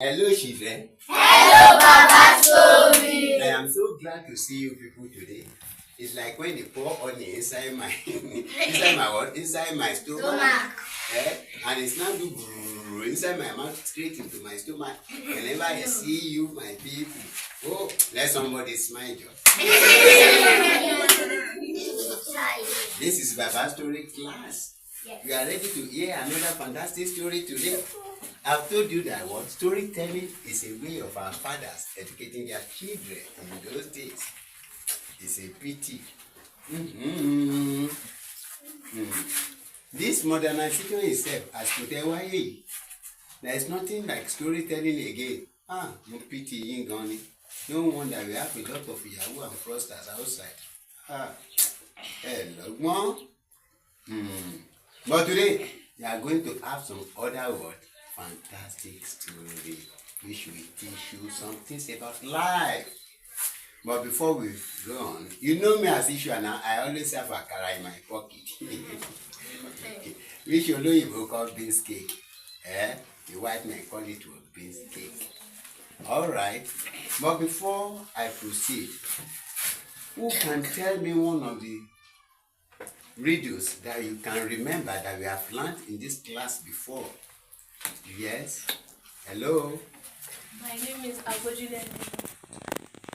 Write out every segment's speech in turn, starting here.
Hello, children. Hello, Baba Story. I am so glad to see you people today. It's like when they pour onion inside my inside my stomach. And it's now do inside my mouth straight into my stomach. Whenever I see you, my people, oh, let somebody smile. This is Baba Story class. Yes. We are ready to hear another fantastic story today. I've told you that what storytelling is a way of our fathers educating their children in those days. It's a pity. This modernization itself has put away. There is nothing like storytelling again. No pity in Ghana. No wonder we have a lot of Yahoo and fraudsters outside. Hello, But today we are going to have some other word. Fantastic story which will teach you some things about life. But before we go on, you know me as usual now, I always have akara in my pocket. Which you know you will call beans cake. The white man call it beans cake. Alright, but before I proceed, who can tell me one of the riddles that you can remember that we have learned in this class before? Yes. Hello. My name is Abojule.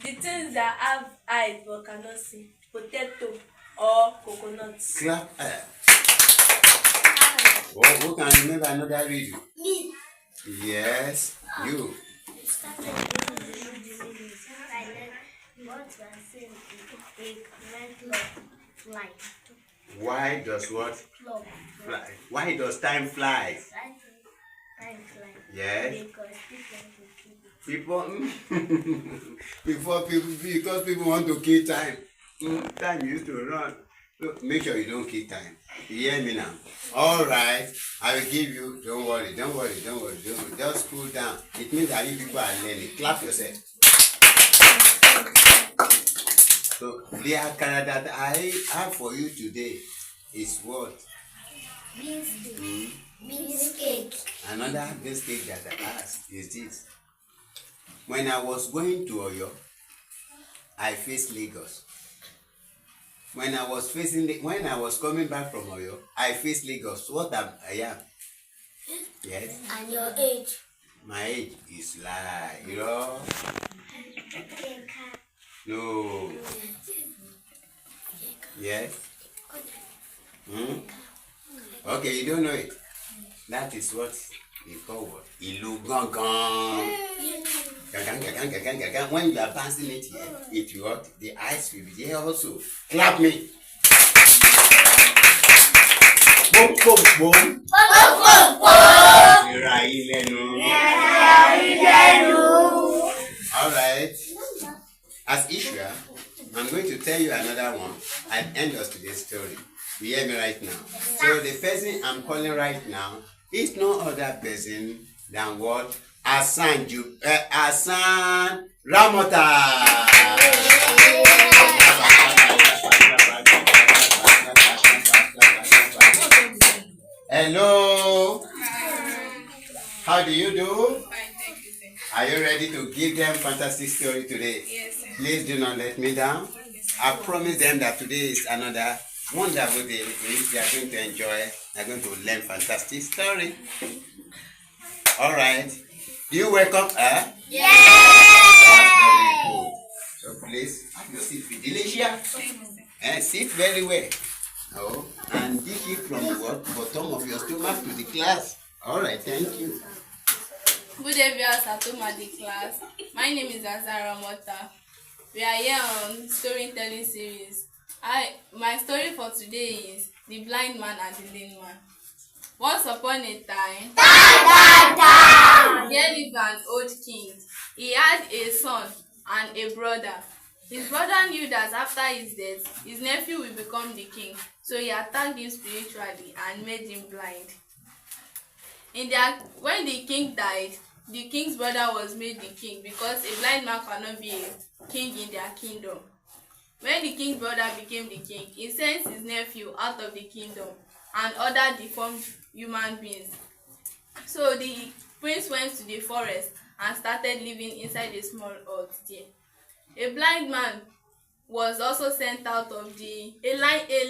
The things that have eyes but cannot see: potato or coconut. Clap. Who can remember another riddle? Me. Yes. You. Why does what fly? Why does time fly? Yes. Because people want to kill time. Time used to run. So make sure you don't kill time. You hear me now? All right. I will give you. Don't worry. Just cool down. It means that you people are learning. Clap yourself. So the akara that I have for you today is what? Beans cake. Another beans cake that I asked is this. When I was going to Oyo, I faced Lagos. When I was coming back from Oyo, I faced Lagos. What I am? Yes. And your age? My age is like, you know. No. Yes. Okay, you don't know it. That is what they call what? Ilu gangan. When you are bouncing it here, it will what? The eyes will be there also. Clap me. Boom, boom, boom. All right. As usual, I'm going to tell you another one at the end of today's story. You hear me right now? So the person I'm calling right now is no other person than what? Hassan Ramota. Hello. How do you do? Fine, thank you, sir. Are you ready to give them fantastic story today? Yes, sir. Please do not let me down. I promise them that today is another wonderful day which they are going to enjoy. They are going to learn fantastic story. All right. Do you welcome her? Yes. That's very good. So please have your seat with delicious. Sit very well. Oh, and dish it from the bottom of your stomach to the class. All right. Thank you. Good day, viewers at home at the class. My name is Hassan Ramota. We are here on storytelling series. My story for today is The Blind Man and the Lame Man. Once upon a time, there lived an old king. He had a son and a brother. His brother knew that after his death, his nephew will become the king, so he attacked him spiritually and made him blind. When the king died, the king's brother was made the king because a blind man cannot be a king in their kingdom. When the king's brother became the king, he sent his nephew out of the kingdom and other deformed human beings. So the prince went to the forest and started living inside a small hut there. A blind man was also sent out of the a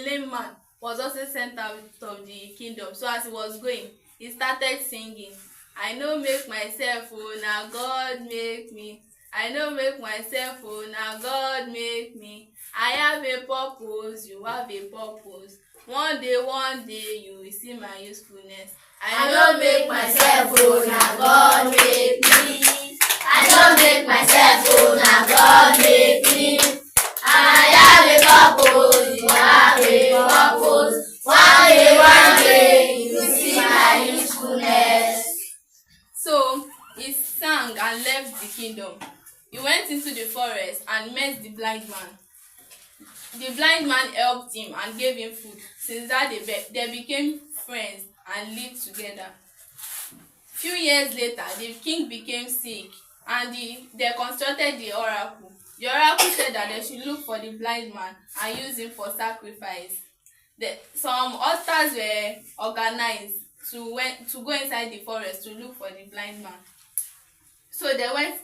lame man was also sent out of the kingdom. So as he was going, he started singing, I no make myself, oh, na God make me. I no make myself, oh, na God make me. I have a purpose, you have a purpose. One day you will see my usefulness. I no make myself, oh, na God make me. I no make myself, oh, na God make me. I have a purpose, you have a purpose. One day, you will see my usefulness. So he sang and left the kingdom. He went into the forest and met the blind man. The blind man helped him and gave him food. Since that they became friends and lived together. Few years later, the king became sick and they constructed the oracle. The oracle said that they should look for the blind man and use him for sacrifice. Some altars were organized to go inside the forest to look for the blind man. So they went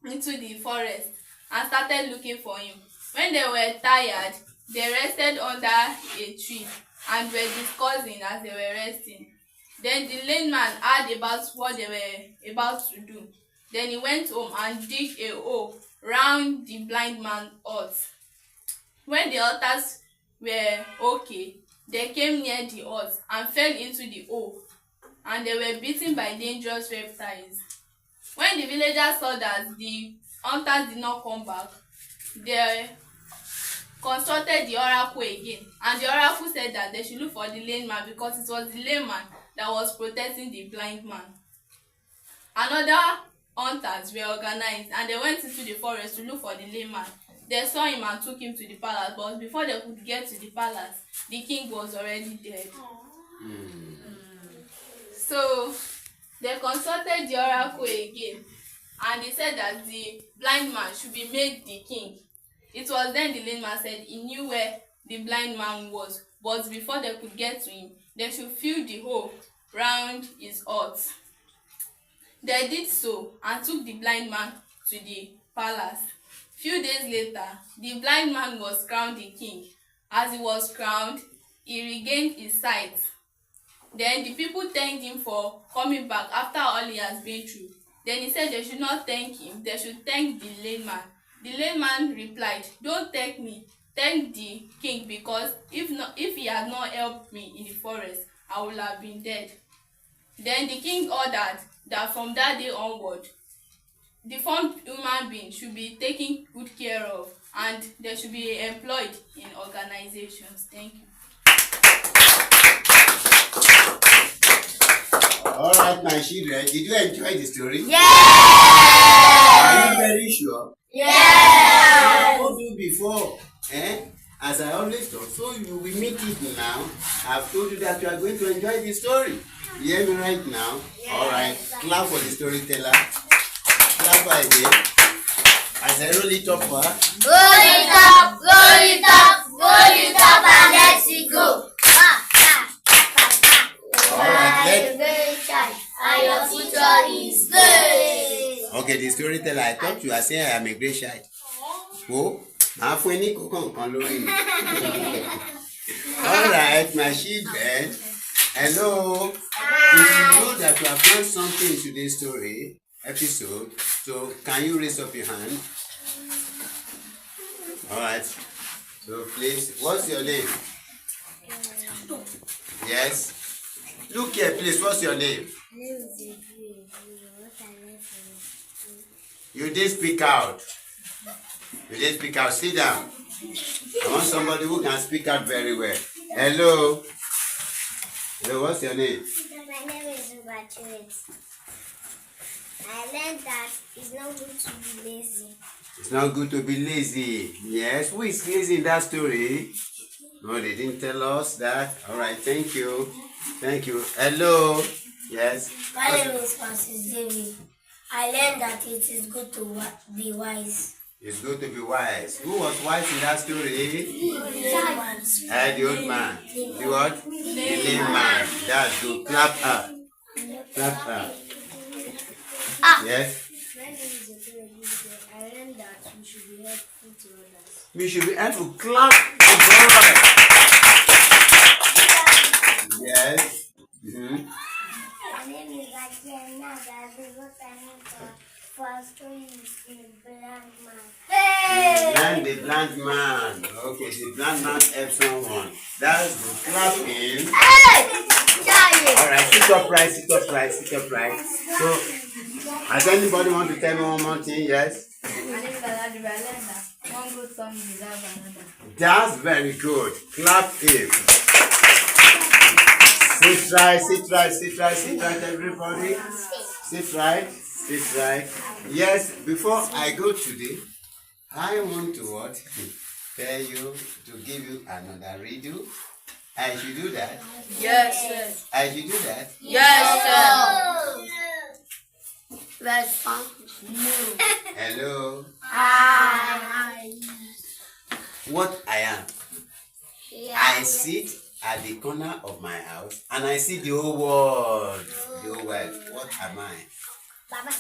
into the forest and started looking for him. When they were tired, they rested under a tree and were discussing as they were resting. Then the lame man heard about what they were about to do. Then he went home and dig a hole round the blind man's hut. When the altars were okay, they came near the hut and fell into the hole, and they were bitten by dangerous reptiles. When the villagers saw that the hunters did not come back, they consulted the oracle again, and the oracle said that they should look for the lame man because it was the lame man that was protecting the blind man. Another hunters were organized and they went into the forest to look for the lame man. They saw him and took him to the palace, but before they could get to the palace, the king was already dead. So they consulted the oracle again, and they said that the blind man should be made the king. It was then the lame man said he knew where the blind man was, but before they could get to him, they should fill the hole round his hut. They did so and took the blind man to the palace. Few days later, the blind man was crowned the king. As he was crowned, he regained his sight. Then the people thanked him for coming back after all he has been through. Then he said they should not thank him, they should thank the lame man. The lame man replied, don't thank me, thank the king, because if he had not helped me in the forest, I would have been dead. Then the king ordered that from that day onward, deformed human beings should be taken good care of and they should be employed in organizations. Thank you. All right, my children, did you enjoy the story? Yeah! Are you very sure? Yeah! I told you before, as I always talk, so you will meet it now. I've told you that you are going to enjoy the story. You hear me right now? Yes. All right, clap for the storyteller. Clap for again. As I roll it up for her. Roll it up, roll it up, roll it up, and let it go. All right, You're very shy, and your future is great. Okay, the storyteller, I thought you were saying I am a great child. Oh, I'm funny. All right, my children. Hello. If you know that you have learned something in today's episode, so can you raise up your hand? All right. So please, what's your name? Yes. Look here, please. What's your name? You didn't speak out. You didn't speak out. Sit down. I want somebody who can speak out very well. Hello. Hello, what's your name? My name is Ubatuit. I learned that it's not good to be lazy. It's not good to be lazy. Yes, who is lazy in that story? No, they didn't tell us that. All right, thank you. Thank you. Hello. Yes. My name is Francis David. I learned that it is good to be wise. It's good to be wise. Who was wise in that story? The The old man. The what? The lame man. That's good. Clap up. Clap up. Yes. My name is Okulabide. I learned that we should be helpful to others. We should be helpful. Clap. Yes. Mm-hmm. My name is Akiana. What I mean for story is the blind man. Blind, the blind man. Okay, the blind man helps someone. That's good. Clap him. Alright, sit upright, sit upright, sit upright. So, has anybody want to tell me one more thing? Yes? My name is Alada. One good song deserves another. That's very good. Clap him. Sit right, sit right, sit right, sit right, everybody. Sit right, sit right. Yes, before I go today, I want to what? Tell you to give you another redo. I should do that. Yes, yes. I should do that. Yes, That's fun. Hello. Hi. What I am. I sit at the corner of my house and I see the whole world. The whole world. What am I? Baba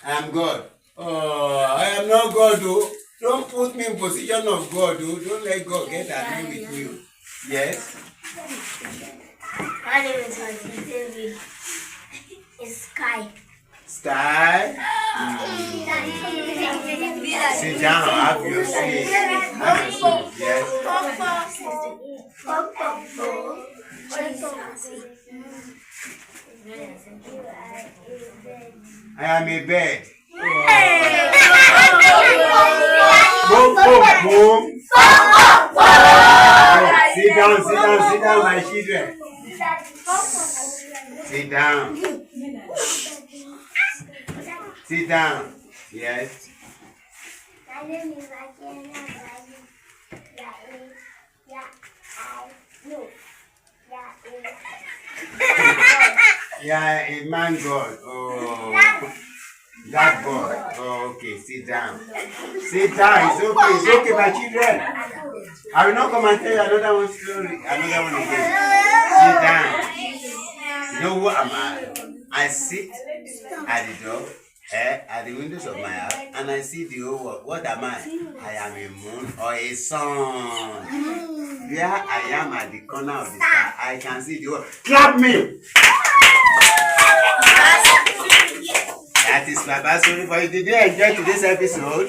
I am God. Oh, I am not God, though. Don't put me in position of God, though. Don't let God get angry with you. Yes? My name is David. It's Sky. Sky. Sit down. Have your seat. Have your seat. Yes. I am a bed. Boom, boom, boom. Sit down, sit down, sit down, my children. Sit down. Sit down. Yes. My name is Akiana. Yeah, a man God. Oh, that God. Oh, okay, sit down. Sit down. It's okay, my children. I will not come and tell you another one story, another one again. Sit down. You know what am I? I sit at the door, at the windows of my house, and I see the whole world. What am I? I am a moon or a sun. Where I am at the corner of the sky, I can see the world. Clap me! That is my bad story for you. Did you enjoy today's episode?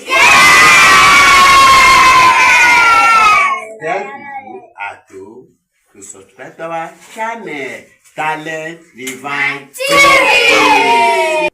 Tell people at home to subscribe to our channel, Talent Divine TV.